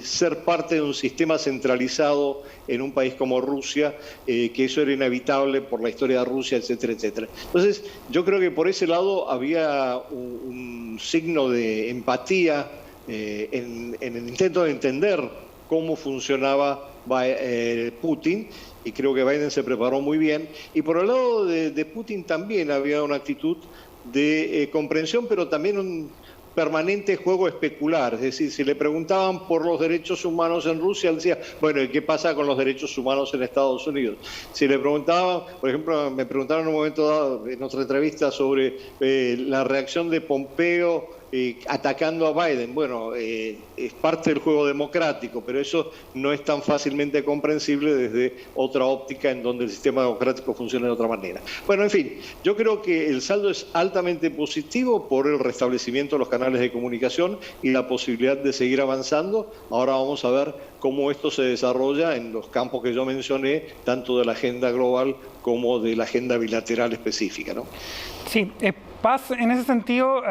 ser parte de un sistema centralizado en un país como Rusia, que eso era inevitable por la historia de Rusia, etcétera, etcétera. Entonces, yo creo que por ese lado había un signo de empatía en el intento de entender cómo funcionaba Putin, y creo que Biden se preparó muy bien. Y por el lado de Putin también había una actitud de comprensión, pero también un permanente juego especular. Es decir, si le preguntaban por los derechos humanos en Rusia, él decía, bueno, ¿y qué pasa con los derechos humanos en Estados Unidos? Si le preguntaban, por ejemplo, me preguntaron en un momento dado en otra entrevista sobre la reacción de Pompeo atacando a Biden. Bueno, es parte del juego democrático, pero eso no es tan fácilmente comprensible desde otra óptica en donde el sistema democrático funciona de otra manera. Bueno, en fin, yo creo que el saldo es altamente positivo por el restablecimiento de los canales de comunicación y la posibilidad de seguir avanzando. Ahora vamos a ver cómo esto se desarrolla en los campos que yo mencioné, tanto de la agenda global como de la agenda bilateral específica, ¿no? Sí, Paz, en ese sentido,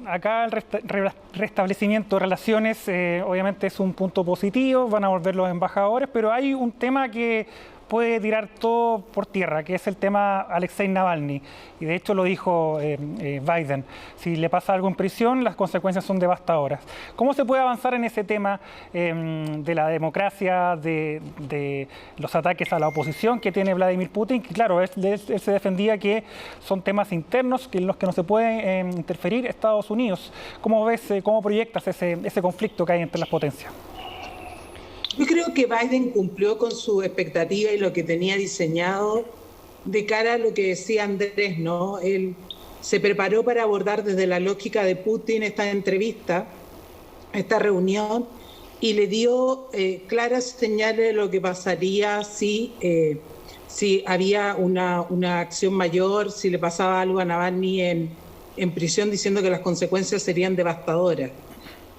acá el restablecimiento de relaciones obviamente es un punto positivo, van a volver los embajadores, pero hay un tema que puede tirar todo por tierra, que es el tema Alexei Navalny. Y de hecho lo dijo Biden. Si le pasa algo en prisión, las consecuencias son devastadoras. ¿Cómo se puede avanzar en ese tema de la democracia, de los ataques a la oposición que tiene Vladimir Putin? Que claro, él se defendía que son temas internos en los que no se puede interferir Estados Unidos. ¿Cómo ves, cómo proyectas ese conflicto que hay entre las potencias? Yo creo que Biden cumplió con su expectativa y lo que tenía diseñado de cara a lo que decía Andrés, ¿no? Él se preparó para abordar desde la lógica de Putin esta entrevista, esta reunión, y le dio claras señales de lo que pasaría si había una acción mayor, si le pasaba algo a Navalny en prisión, diciendo que las consecuencias serían devastadoras.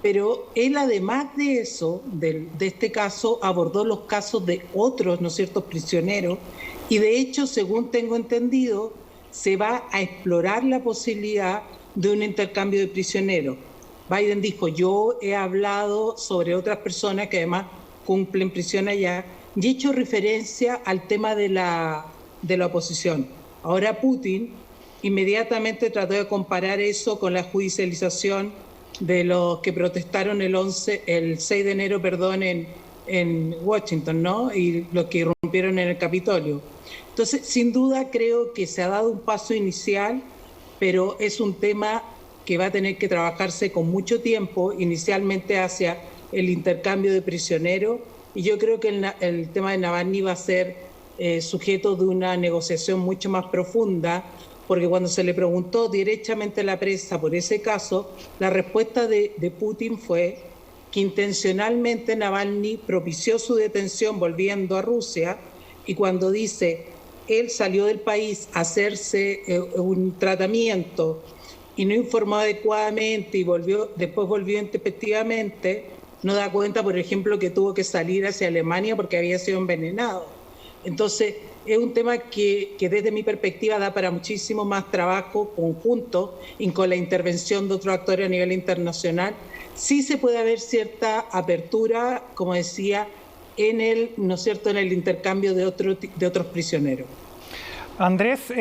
Pero él, además de eso, de este caso, abordó los casos de otros, ¿no es cierto?, prisioneros, y de hecho, según tengo entendido, se va a explorar la posibilidad de un intercambio de prisioneros. Biden dijo, yo he hablado sobre otras personas que además cumplen prisión allá, y he hecho referencia al tema de la oposición. Ahora Putin inmediatamente trató de comparar eso con la judicialización de los que protestaron el 6 de enero, en Washington, ¿no? Y los que irrumpieron en el Capitolio. Entonces, sin duda, creo que se ha dado un paso inicial, pero es un tema que va a tener que trabajarse con mucho tiempo, inicialmente hacia el intercambio de prisioneros, y yo creo que el tema de Navalny va a ser sujeto de una negociación mucho más profunda, porque cuando se le preguntó directamente a la prensa por ese caso, la respuesta de Putin fue que intencionalmente Navalny propició su detención volviendo a Rusia, y cuando dice él salió del país a hacerse un tratamiento y no informó adecuadamente y después volvió intempestivamente, no da cuenta, por ejemplo, que tuvo que salir hacia Alemania porque había sido envenenado. Entonces, es un tema que desde mi perspectiva da para muchísimo más trabajo conjunto y con la intervención de otros actores a nivel internacional. Sí se puede haber cierta apertura, como decía, en el intercambio de otros prisioneros. Andrés,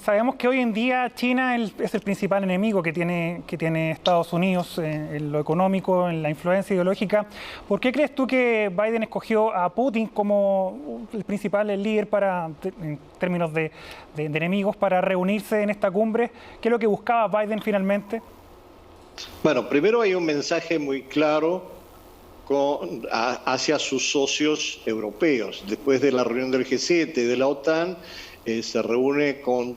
sabemos que hoy en día China es el principal enemigo que tiene Estados Unidos en lo económico, en la influencia ideológica. ¿Por qué crees tú que Biden escogió a Putin como el principal líder en términos de enemigos para reunirse en esta cumbre? ¿Qué es lo que buscaba Biden finalmente? Bueno, primero hay un mensaje muy claro hacia sus socios europeos. Después de la reunión del G7 y de la OTAN, se reúne con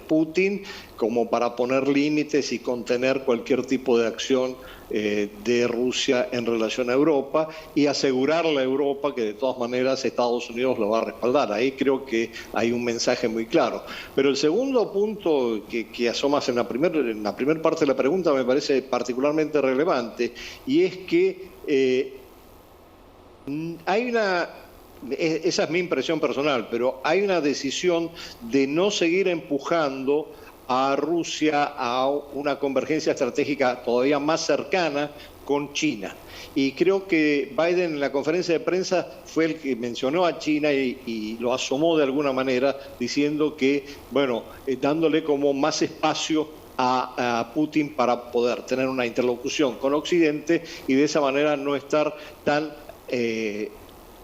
Putin como para poner límites y contener cualquier tipo de acción de Rusia en relación a Europa y asegurarle a Europa que de todas maneras Estados Unidos lo va a respaldar. Ahí creo que hay un mensaje muy claro. Pero el segundo punto que asomas en la primera parte de la pregunta me parece particularmente relevante, y es que esa es mi impresión personal, pero hay una decisión de no seguir empujando a Rusia a una convergencia estratégica todavía más cercana con China. Y creo que Biden en la conferencia de prensa fue el que mencionó a China y lo asomó de alguna manera, diciendo que, dándole como más espacio a Putin para poder tener una interlocución con Occidente y de esa manera no estar tan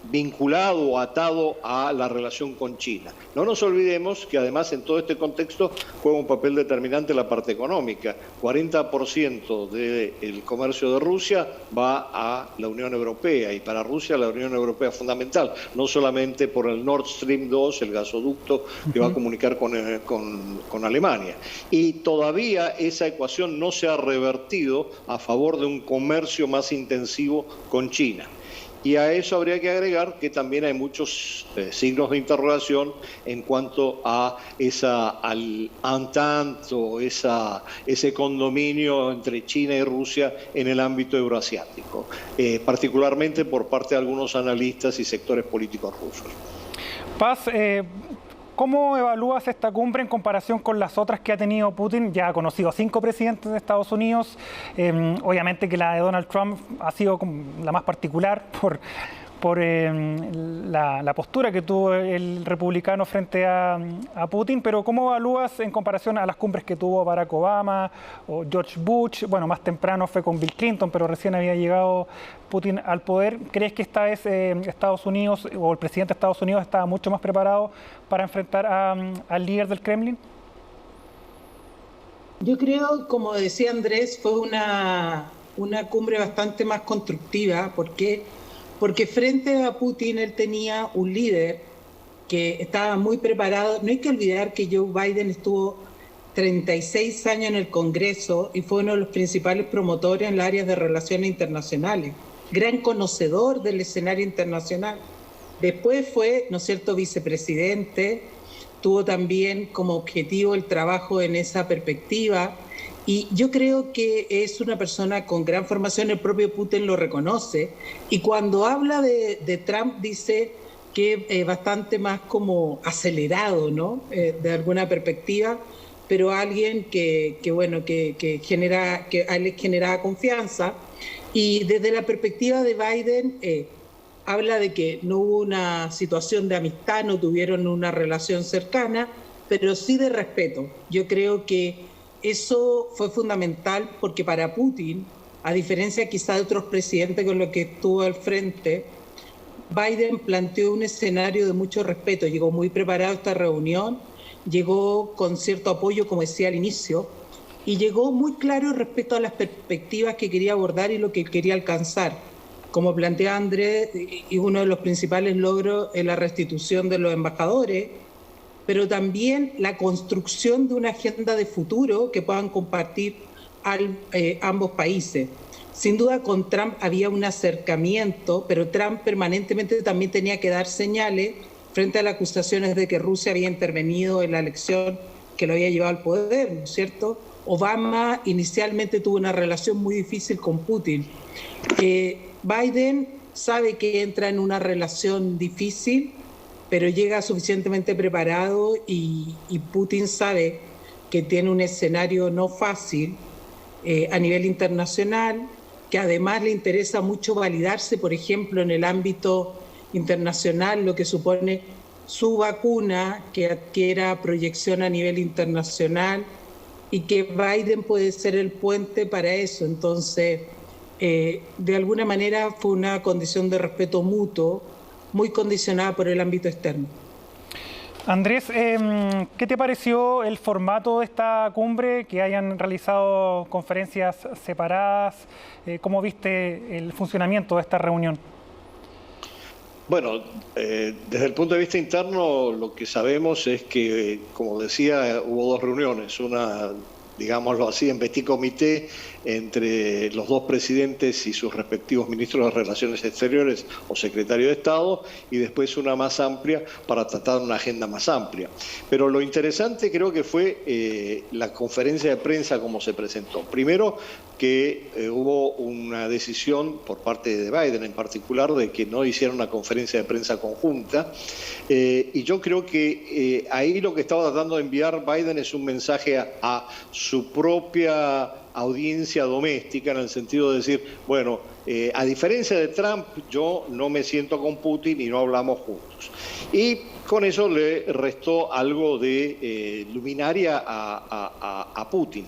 vinculado o atado a la relación con China. No nos olvidemos que además en todo este contexto juega un papel determinante la parte económica. 40% del comercio de Rusia va a la Unión Europea, y para Rusia la Unión Europea es fundamental, no solamente por el Nord Stream 2, el gasoducto que va a comunicar con Alemania. Y todavía esa ecuación no se ha revertido a favor de un comercio más intensivo con China. Y a eso habría que agregar que también hay muchos signos de interrogación en cuanto a al entente, ese condominio entre China y Rusia en el ámbito euroasiático, particularmente por parte de algunos analistas y sectores políticos rusos. Paz, ¿cómo evalúas esta cumbre en comparación con las otras que ha tenido Putin? Ya ha conocido a 5 presidentes de Estados Unidos. Obviamente que la de Donald Trump ha sido la más particular por la postura que tuvo el republicano frente a Putin, pero ¿cómo evalúas en comparación a las cumbres que tuvo Barack Obama o George Bush? Bueno, más temprano fue con Bill Clinton, pero recién había llegado Putin al poder. ¿Crees que esta vez Estados Unidos o el presidente de Estados Unidos estaba mucho más preparado para enfrentar al líder del Kremlin? Yo creo, como decía Andrés, fue una cumbre bastante más constructiva, porque frente a Putin él tenía un líder que estaba muy preparado. No hay que olvidar que Joe Biden estuvo 36 años en el Congreso y fue uno de los principales promotores en las áreas de relaciones internacionales, gran conocedor del escenario internacional. Después fue, ¿no es cierto?, vicepresidente, tuvo también como objetivo el trabajo en esa perspectiva. Y yo creo que es una persona con gran formación, el propio Putin lo reconoce, y cuando habla de Trump dice que es bastante más como acelerado, ¿no? De alguna perspectiva, pero alguien que a él le genera confianza. Y desde la perspectiva de Biden, habla de que no hubo una situación de amistad, no tuvieron una relación cercana, pero sí de respeto. Yo creo que eso fue fundamental porque para Putin, a diferencia quizá de otros presidentes con los que estuvo al frente, Biden planteó un escenario de mucho respeto. Llegó muy preparado a esta reunión, llegó con cierto apoyo, como decía al inicio, y llegó muy claro respecto a las perspectivas que quería abordar y lo que quería alcanzar. Como plantea Andrés, y uno de los principales logros es la restitución de los embajadores, pero también la construcción de una agenda de futuro que puedan compartir ambos países. Sin duda con Trump había un acercamiento, pero Trump permanentemente también tenía que dar señales frente a las acusaciones de que Rusia había intervenido en la elección que lo había llevado al poder, ¿no es cierto? Obama inicialmente tuvo una relación muy difícil con Putin. Biden sabe que entra en una relación difícil, pero llega suficientemente preparado y Putin sabe que tiene un escenario no fácil a nivel internacional, que además le interesa mucho validarse, por ejemplo, en el ámbito internacional, lo que supone su vacuna, que adquiera proyección a nivel internacional, y que Biden puede ser el puente para eso. Entonces, de alguna manera fue una condición de respeto mutuo, muy condicionada por el ámbito externo. Andrés, ¿qué te pareció el formato de esta cumbre, que hayan realizado conferencias separadas? ¿Cómo viste el funcionamiento de esta reunión? Bueno, desde el punto de vista interno, lo que sabemos es que, como decía, hubo dos reuniones, una, digámoslo así, en petit comité entre los dos presidentes y sus respectivos ministros de Relaciones Exteriores o secretario de Estado, y después una más amplia para tratar una agenda más amplia. Pero lo interesante creo que fue la conferencia de prensa como se presentó. Primero, que hubo una decisión por parte de Biden en particular de que no hiciera una conferencia de prensa conjunta, y yo creo que ahí lo que estaba tratando de enviar Biden es un mensaje a su propia audiencia doméstica, en el sentido de decir, bueno, a diferencia de Trump, yo no me siento con Putin y no hablamos juntos. Y con eso le restó algo de luminaria a Putin.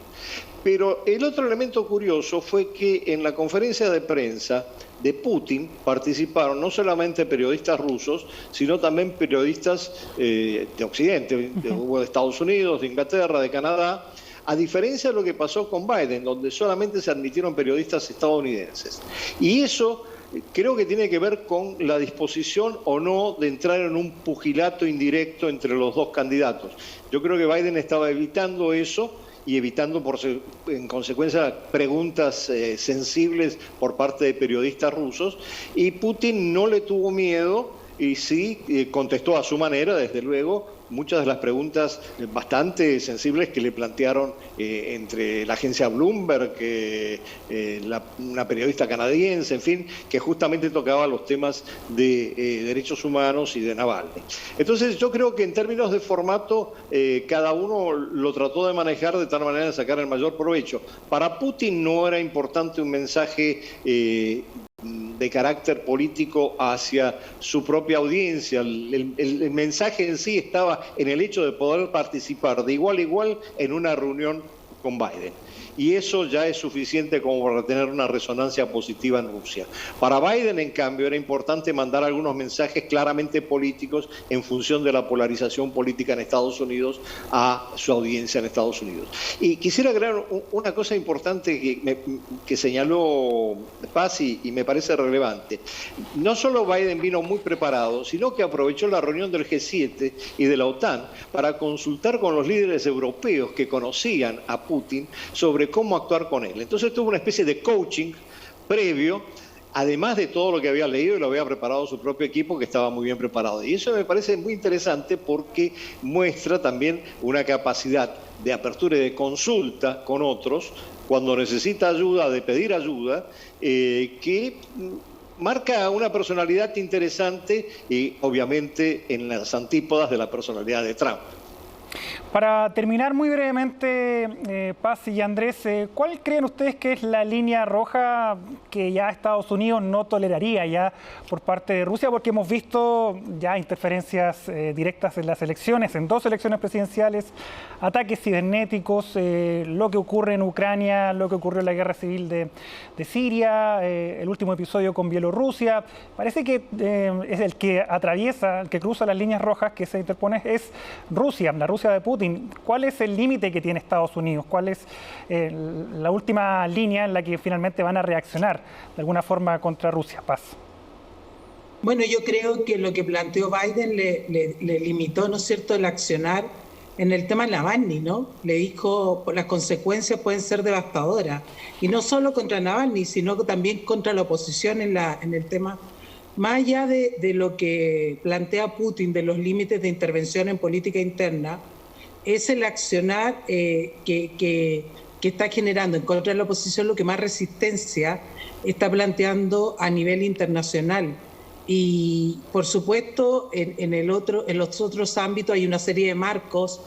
Pero el otro elemento curioso fue que en la conferencia de prensa de Putin participaron no solamente periodistas rusos, sino también periodistas de Occidente, hubo de Estados Unidos, de Inglaterra, de Canadá, a diferencia de lo que pasó con Biden, donde solamente se admitieron periodistas estadounidenses. Y eso creo que tiene que ver con la disposición o no de entrar en un pugilato indirecto entre los dos candidatos. Yo creo que Biden estaba evitando eso y evitando, en consecuencia, preguntas sensibles por parte de periodistas rusos, y Putin no le tuvo miedo y sí contestó a su manera, desde luego, muchas de las preguntas bastante sensibles que le plantearon entre la agencia Bloomberg, una periodista canadiense, en fin, que justamente tocaba los temas de derechos humanos y de Navalny. Entonces yo creo que en términos de formato cada uno lo trató de manejar de tal manera de sacar el mayor provecho. Para Putin no era importante un mensaje de carácter político hacia su propia audiencia. El mensaje en sí estaba en el hecho de poder participar de igual a igual en una reunión con Biden. Y eso ya es suficiente como para tener una resonancia positiva en Rusia. Para Biden, en cambio, era importante mandar algunos mensajes claramente políticos en función de la polarización política en Estados Unidos a su audiencia en Estados Unidos. Y quisiera agregar una cosa importante que señaló Paz y me parece relevante. No solo Biden vino muy preparado, sino que aprovechó la reunión del G7 y de la OTAN para consultar con los líderes europeos que conocían a Putin sobre cómo actuar con él. Entonces tuvo una especie de coaching previo, además de todo lo que había leído y lo había preparado su propio equipo, que estaba muy bien preparado. Y eso me parece muy interesante porque muestra también una capacidad de apertura y de consulta con otros cuando necesita ayuda, de pedir ayuda, que marca una personalidad interesante y obviamente en las antípodas de la personalidad de Trump. Para terminar muy brevemente, Paz y Andrés, ¿cuál creen ustedes que es la línea roja que ya Estados Unidos no toleraría ya por parte de Rusia? Porque hemos visto ya interferencias directas en las elecciones, en 2 elecciones presidenciales, ataques cibernéticos, lo que ocurre en Ucrania, lo que ocurrió en la guerra civil de Siria, el último episodio con Bielorrusia. Parece que es el que atraviesa, el que cruza las líneas rojas que se interpone es Rusia, la Rusia de Putin. ¿Cuál es el límite que tiene Estados Unidos? ¿Cuál es la última línea en la que finalmente van a reaccionar de alguna forma contra Rusia? Paz. Bueno, yo creo que lo que planteó Biden le limitó, ¿no es cierto?, el accionar en el tema Navalny, ¿no? Le dijo que las consecuencias pueden ser devastadoras. Y no solo contra Navalny, sino también contra la oposición en el tema. Más allá de lo que plantea Putin, de los límites de intervención en política interna, es el accionar que está generando en contra de la oposición lo que más resistencia está planteando a nivel internacional. Y, por supuesto, en los otros ámbitos hay una serie de marcos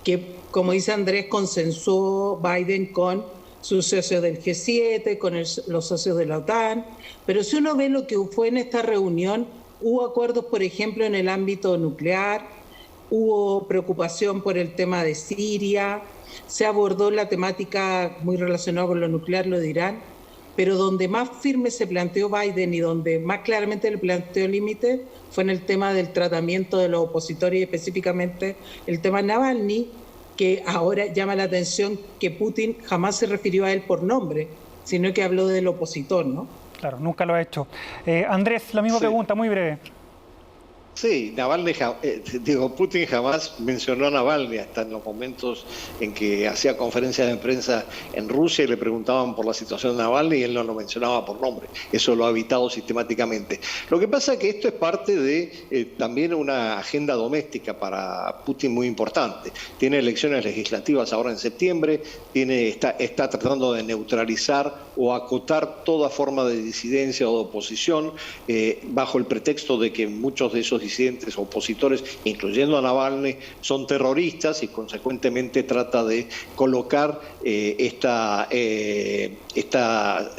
que, como dice Andrés, consensuó Biden con sus socios del G7, con los socios de la OTAN. Pero si uno ve lo que fue en esta reunión, hubo acuerdos, por ejemplo, en el ámbito nuclear, hubo preocupación por el tema de Siria, se abordó la temática muy relacionada con lo nuclear, lo de Irán, pero donde más firme se planteó Biden y donde más claramente le planteó límite fue en el tema del tratamiento de los opositores y específicamente el tema Navalny, que ahora llama la atención que Putin jamás se refirió a él por nombre, sino que habló del opositor, ¿no? Claro, nunca lo ha hecho. Andrés, la misma pregunta, muy breve. Sí, Putin jamás mencionó a Navalny hasta en los momentos en que hacía conferencias de prensa en Rusia y le preguntaban por la situación de Navalny y él no lo mencionaba por nombre. Eso lo ha evitado sistemáticamente. Lo que pasa es que esto es parte de también una agenda doméstica para Putin muy importante. Tiene elecciones legislativas ahora en septiembre, está tratando de neutralizar o acotar toda forma de disidencia o de oposición bajo el pretexto de que muchos de esos disidentes opositores, incluyendo a Navalny, son terroristas y consecuentemente trata de colocar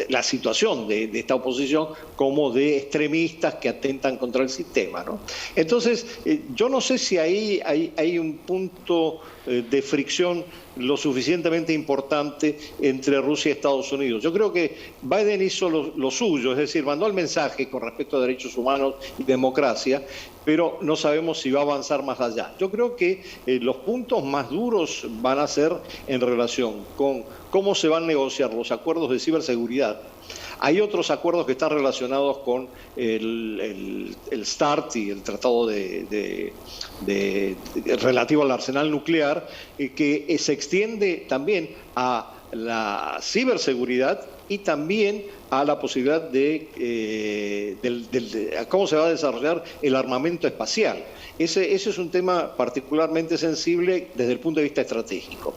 la situación de esta oposición como de extremistas que atentan contra el sistema, ¿no? Entonces, yo no sé si ahí hay un punto de fricción lo suficientemente importante entre Rusia y Estados Unidos. Yo creo que Biden hizo lo suyo, es decir, mandó el mensaje con respecto a derechos humanos y democracia, pero no sabemos si va a avanzar más allá. Yo creo que los puntos más duros van a ser en relación con cómo se van a negociar los acuerdos de ciberseguridad. Hay otros acuerdos que están relacionados con el START y el tratado relativo al arsenal nuclear, que se extiende también a la ciberseguridad y también a la posibilidad de cómo se va a desarrollar el armamento espacial. Ese es un tema particularmente sensible desde el punto de vista estratégico.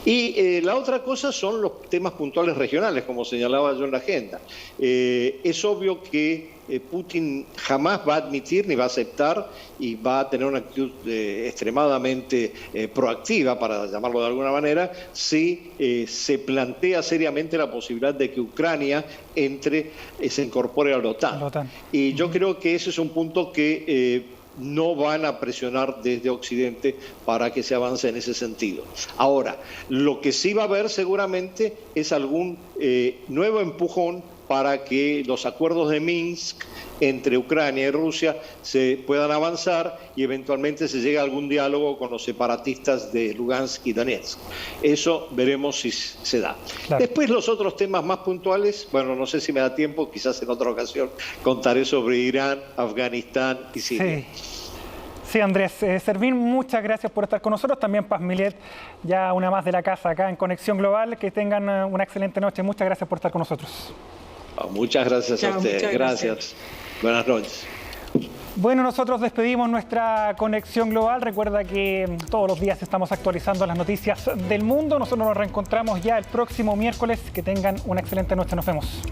Y la otra cosa son los temas puntuales regionales, como señalaba yo en la agenda. Es obvio que Putin jamás va a admitir ni va a aceptar y va a tener una actitud extremadamente proactiva, para llamarlo de alguna manera, si se plantea seriamente la posibilidad de que Ucrania se incorpore a la OTAN. Y yo creo que ese es un punto que no van a presionar desde Occidente para que se avance en ese sentido. Ahora, lo que sí va a haber seguramente es algún nuevo empujón para que los acuerdos de Minsk entre Ucrania y Rusia se puedan avanzar y eventualmente se llegue a algún diálogo con los separatistas de Lugansk y Donetsk. Eso veremos si se da. Claro. Después los otros temas más puntuales, bueno, no sé si me da tiempo, quizás en otra ocasión contaré sobre Irán, Afganistán y Siria. Sí. Sí, Andrés. Servín, muchas gracias por estar con nosotros. También Paz Millet, ya una más de la casa acá en Conexión Global. Que tengan una excelente noche. Muchas gracias por estar con nosotros. Muchas gracias a ustedes. Gracias. Buenas noches. Bueno, nosotros despedimos nuestra Conexión Global. Recuerda que todos los días estamos actualizando las noticias del mundo. Nosotros nos reencontramos ya el próximo miércoles. Que tengan una excelente noche. Nos vemos.